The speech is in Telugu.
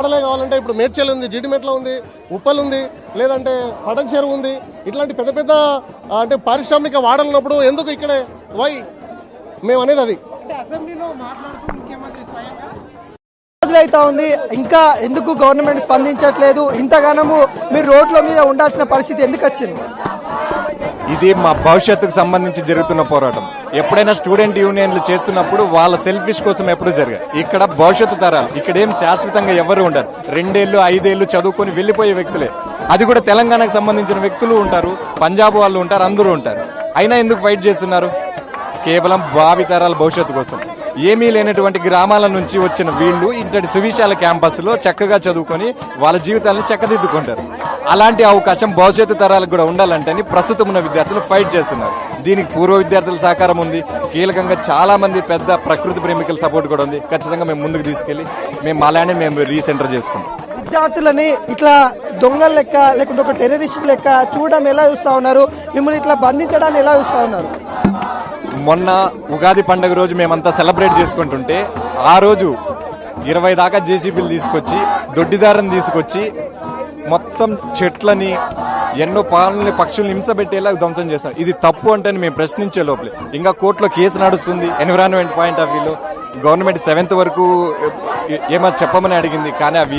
వాడలే కావాలంటే ఇప్పుడు మేడ్చల్ ఉంది, జీడిమెట్ల ఉంది, ఉప్పల్ ఉంది, లేదంటే పటన్ చెరువు ఉంది. ఇట్లాంటి పెద్ద పెద్ద అంటే పారిశ్రామిక వాడలు ఉన్నప్పుడు ఎందుకు ఇక్కడే వై మేము అనేది అది. అయితే ఉంది, ఇంకా ఎందుకు గవర్నమెంట్ స్పందించట్లేదు? ఇంతగానము మీరు రోడ్ల మీద ఉండాల్సిన పరిస్థితి ఎందుకు వచ్చింది? ఇది మా భవిష్యత్తుకు సంబంధించి జరుగుతున్న పోరాటం. ఎప్పుడైనా స్టూడెంట్ యూనియన్లు చేస్తున్నప్పుడు వాళ్ళ సెల్ఫిష్ కోసం ఎప్పుడు జరగదు. ఇక్కడ భవిష్యత్తు తరాలు, ఇక్కడేం శాశ్వతంగా ఎవరు ఉండరు. 2 ఏళ్ళు 5 ఏళ్ళు చదువుకొని వెళ్లిపోయే వ్యక్తులే. అది కూడా తెలంగాణకు సంబంధించిన వ్యక్తులు ఉంటారు, పంజాబ్ వాళ్ళు ఉంటారు, అందరూ ఉంటారు. అయినా ఎందుకు ఫైట్ చేస్తున్నారు? కేవలం భావితరాల భవిష్యత్తు కోసం. ఏమీ లేనటువంటి గ్రామాల నుంచి వచ్చిన వీళ్ళు ఇంతటి సువిశాల క్యాంపస్ లో చక్కగా చదువుకొని వాళ్ళ జీవితాలను చక్కదిద్దుకుంటారు. అలాంటి అవకాశం భవిష్యత్తు తరాలకు కూడా ఉండాలంటే ప్రస్తుతం ఉన్న విద్యార్థులు ఫైట్ చేస్తున్నారు. దీనికి పూర్వ విద్యార్థుల సహకారం ఉంది. కీలకంగా చాలా మంది పెద్ద ప్రకృతి ప్రేమికుల సపోర్ట్ కూడా ఉంది. ఖచ్చితంగా మేము ముందుకు తీసుకెళ్లి మేము అలానే మేము రీసెంటర్ చేసుకుంటాం. విద్యార్థులని ఇట్లా దొంగల లెక్క లేకుంటే ఒక టెర్రరిస్ట్ లెక్క చూడడం ఎలా చూస్తా ఉన్నారు? మిమ్మల్ని ఇట్లా బంధించడాన్ని ఎలా చూస్తా ఉన్నారు? మొన్న ఉగాది పండుగ రోజు మేమంతా సెలబ్రేట్ చేసుకుంటుంటే ఆ రోజు 20 దాకా జేసీబీలు తీసుకొచ్చి దొడ్డిదారని తీసుకొచ్చి మొత్తం చెట్లని ఎన్నో పాలనని పక్షుల్ని హింసపెట్టేలా ధ్వంసం చేస్తాం. ఇది తప్పు అంటే మేము ప్రశ్నించే లోపలే ఇంకా కోర్టులో కేసు నడుస్తుంది. ఎన్విరాన్మెంట్ పాయింట్ ఆఫ్ వ్యూలో గవర్నమెంట్ 7th వరకు ఏమో చెప్పమని అడిగింది, కానీ అవి